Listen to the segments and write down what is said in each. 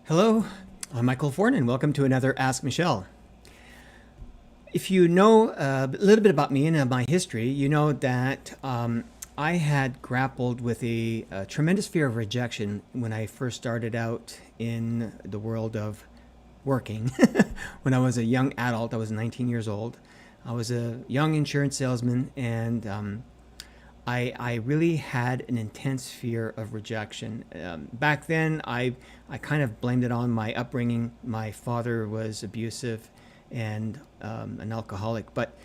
Hello, I'm Michael Forn, and welcome to another Ask Michel. If you know a little bit about me and my history, you know that I had grappled with a tremendous fear of rejection when I first started out in the world of working. When I was a young adult, I was 19 years old. I was a young insurance salesman, and I really had an intense fear of rejection. Back then, I kind of blamed it on my upbringing. My father was abusive and an alcoholic, but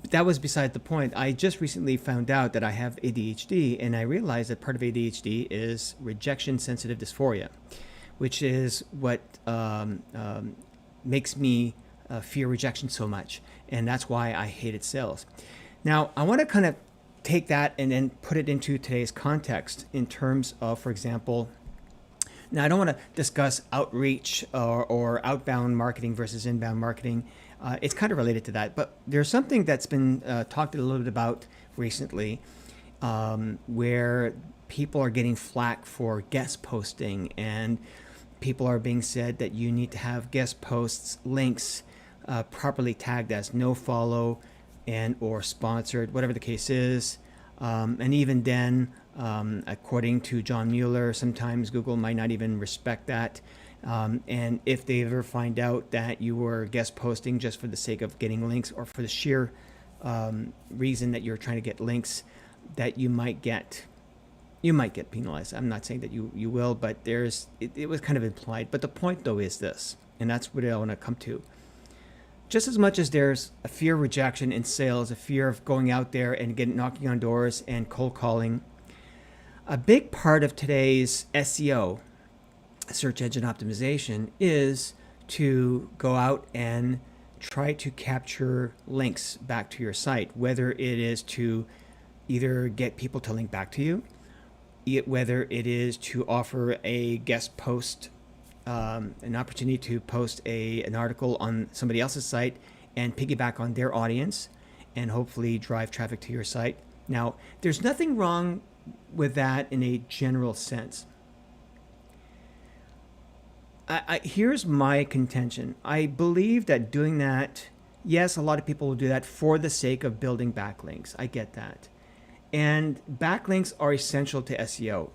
that was beside the point. I just recently found out that I have ADHD, and I realized that part of ADHD is rejection sensitive dysphoria, which is what makes me fear rejection so much. And that's why I hated sales. Now, I want to kind of take that and then put it into today's context in terms of, for example, now I don't want to discuss outreach or outbound marketing versus inbound marketing. It's kind of related to that, but there's something that's been talked a little bit about recently, where people are getting flack for guest posting, and people are being said that you need to have guest posts links properly tagged as no follow and or sponsored, whatever the case is. And even then, according to John Mueller, sometimes Google might not even respect that. And if they ever find out that you were guest posting just for the sake of getting links or for the sheer reason that you're trying to get links, that you might get penalized. I'm not saying that you will, but it was kind of implied. But the point though is this, and that's what I want to come to. Just as much as there's a fear of rejection in sales, a fear of going out there and knocking on doors and cold calling, a big part of today's SEO, search engine optimization, is to go out and try to capture links back to your site, whether it is to either get people to link back to you, whether it is to offer a guest post, an opportunity to post an article on somebody else's site and piggyback on their audience and hopefully drive traffic to your site. Now, there's nothing wrong with that in a general sense. Here's my contention. I believe that doing that, yes, a lot of people will do that for the sake of building backlinks. I get that. And backlinks are essential to SEO.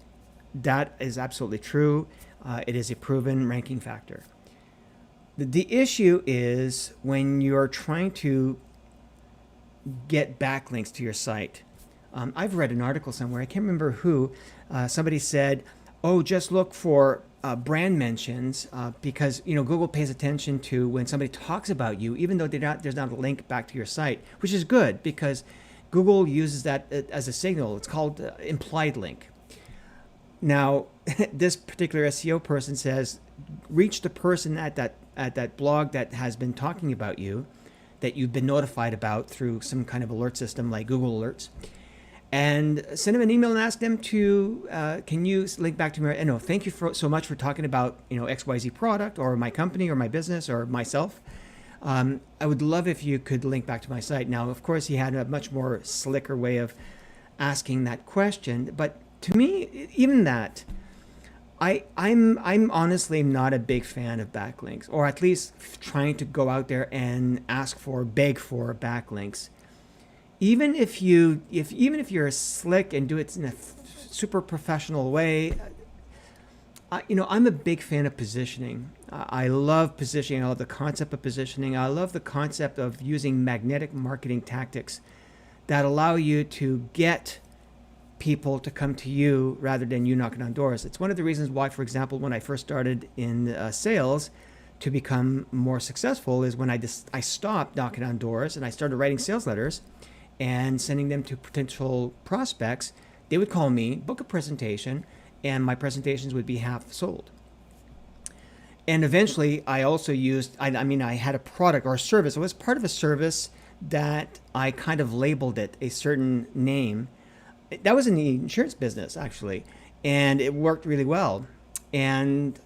That is absolutely true. It is a proven ranking factor. The issue is when you're trying to get backlinks to your site. I've read an article somewhere, I can't remember who, somebody said, oh, just look for brand mentions because Google pays attention to when somebody talks about you, even though there's not a link back to your site, which is good because Google uses that as a signal. It's called implied link. Now, this particular SEO person says, reach the person at that blog that has been talking about you, that you've been notified about through some kind of alert system like Google Alerts, and send them an email and ask them to, can you link back to me? No, thank you so much for talking about XYZ product or my company or my business or myself. I would love if you could link back to my site. Now, of course, he had a much more slicker way of asking that question, but to me, even that, I'm honestly not a big fan of backlinks, or at least trying to go out there and beg for backlinks. Even if you're slick and do it in a super professional way, I'm a big fan of positioning. I love positioning. I love the concept of positioning. I love the concept of using magnetic marketing tactics that allow you to get people to come to you rather than you knocking on doors. It's one of the reasons why, for example, when I first started in sales to become more successful is when I stopped knocking on doors and I started writing sales letters and sending them to potential prospects. They would call me, book a presentation, and my presentations would be half sold. And eventually I also I had a product or a service. It was part of a service that I kind of labeled it a certain name. That was in the insurance business, actually, and it worked really well. And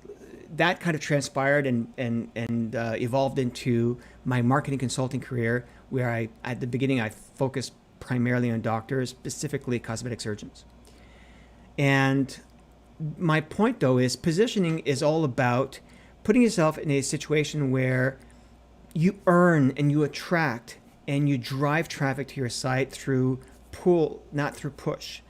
that kind of transpired and evolved into my marketing consulting career, where at the beginning, I focused primarily on doctors, specifically cosmetic surgeons. And My point though is positioning is all about putting yourself in a situation where you earn and you attract and you drive traffic to your site through pull, not through push.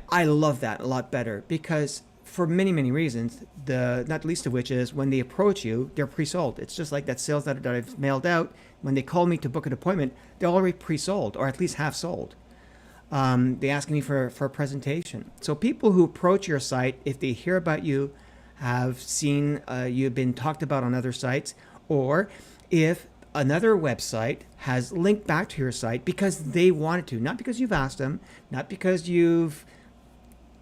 I love that a lot better because for many, many reasons, the not least of which is when they approach you, they're pre-sold. It's just like that sales letter that I've mailed out. When they call me to book an appointment, they're already pre-sold or at least half sold. They ask me for a presentation. So people who approach your site, if they hear about you, have seen you've been talked about on other sites, or if another website has linked back to your site because they wanted to, not because you've asked them, not because you've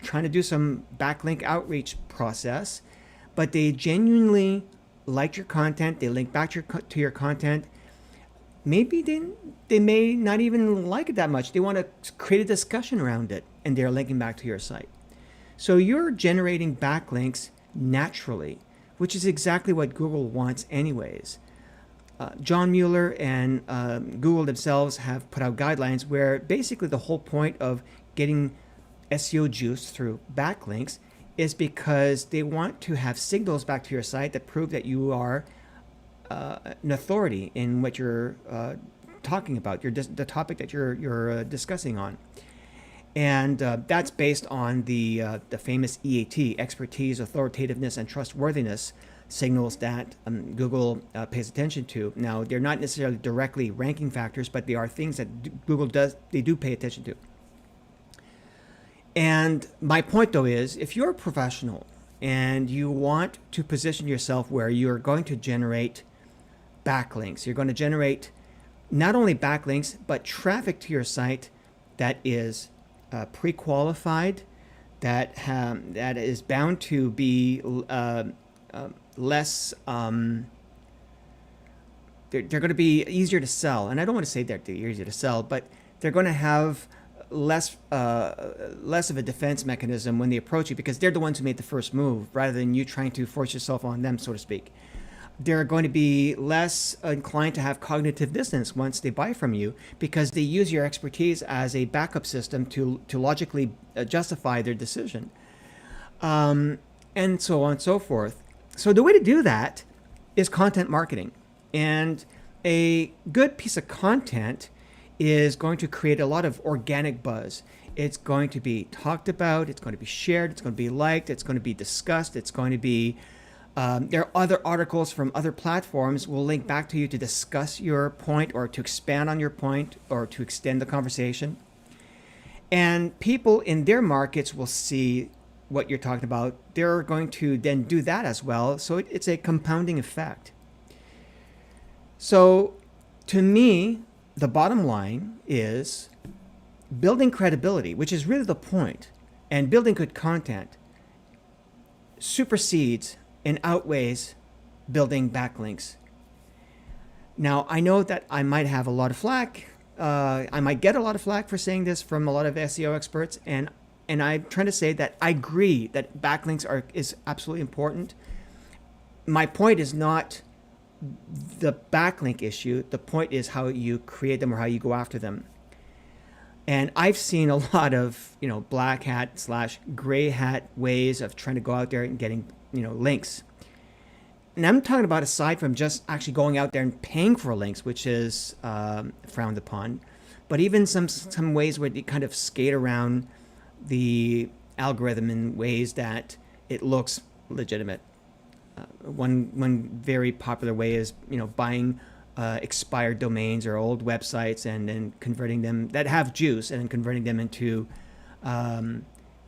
trying to do some backlink outreach process, but they genuinely liked your content, they link back to your content. Maybe they may not even like it that much. They want to create a discussion around it and they're linking back to your site. So you're generating backlinks naturally, which is exactly what Google wants anyways. John Mueller and Google themselves have put out guidelines where basically the whole point of getting SEO juice through backlinks is because they want to have signals back to your site that prove that you are an authority in what you're talking about, the topic that you're discussing on. And that's based on the famous EAT, expertise, authoritativeness, and trustworthiness signals that Google pays attention to. Now, they're not necessarily directly ranking factors, but they are things that Google do pay attention to. And my point, though, is if you're a professional and you want to position yourself where you're going to generate backlinks, you're going to generate not only backlinks, but traffic to your site that is pre-qualified, that is bound to be less, they're going to be easier to sell. And I don't want to say that they're easier to sell, but they're going to have less of a defense mechanism when they approach you because they're the ones who made the first move rather than you trying to force yourself on them, so to speak. They're going to be less inclined to have cognitive dissonance once they buy from you because they use your expertise as a backup system to logically justify their decision, and so on and so forth. So the way to do that is content marketing. And a good piece of content is going to create a lot of organic buzz. It's going to be talked about, it's going to be shared, it's going to be liked, it's going to be discussed, it's going to be there are other articles from other platforms will link back to you to discuss your point or to expand on your point or to extend the conversation. And people in their markets will see what you're talking about. They're going to then do that as well. So it's a compounding effect. So to me, the bottom line is building credibility, which is really the point, and building good content supersedes and outweighs building backlinks. Now, I know that I might have a lot of flack. I might get a lot of flack for saying this from a lot of SEO experts, and I'm trying to say that I agree that backlinks is absolutely important. My point is not the backlink issue. The point is how you create them or how you go after them. And I've seen a lot of, black hat / gray hat ways of trying to go out there and getting, links. And I'm talking about aside from just actually going out there and paying for links, which is frowned upon, but even some ways where you kind of skate around the algorithm in ways that it looks legitimate. One very popular way is buying expired domains or old websites and then converting them that have juice and then converting them into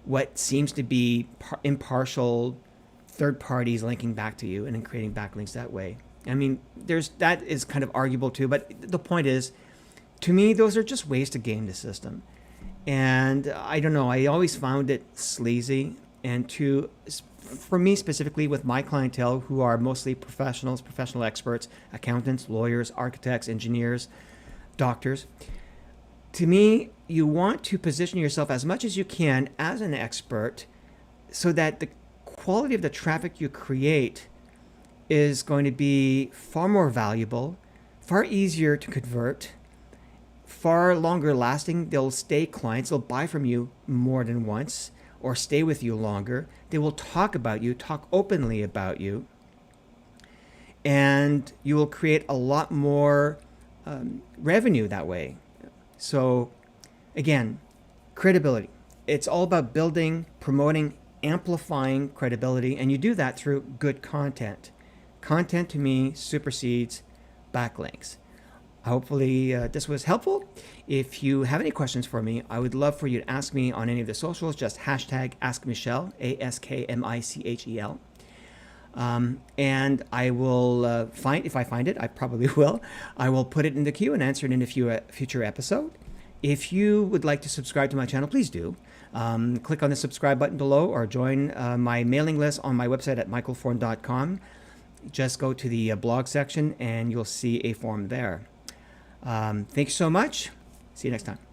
what seems to be impartial third parties linking back to you and then creating backlinks that way. I mean, that is kind of arguable too, but the point is, to me, those are just ways to game the system. And I don't know, I always found it sleazy. And for me specifically with my clientele, who are mostly professionals, professional experts, accountants, lawyers, architects, engineers, doctors, to me, you want to position yourself as much as you can as an expert so that the quality of the traffic you create is going to be far more valuable, far easier to convert, far longer lasting. They'll stay clients, they'll buy from you more than once, or stay with you longer. They will talk about you, talk openly about you, and you will create a lot more revenue that way. So again, credibility. It's all about building, promoting, amplifying credibility, and you do that through good content. Content to me supersedes backlinks. Hopefully this was helpful. If you have any questions for me, I would love for you to ask me on any of the socials. Just hashtag AskMichel, AskMichel. And I will if I find it, I probably will, I will put it in the queue and answer it in a future episode. If you would like to subscribe to my channel, please do. Click on the subscribe button below or join my mailing list on my website at michaelforn.com. Just go to the blog section and you'll see a form there. Thanks so much. See you next time.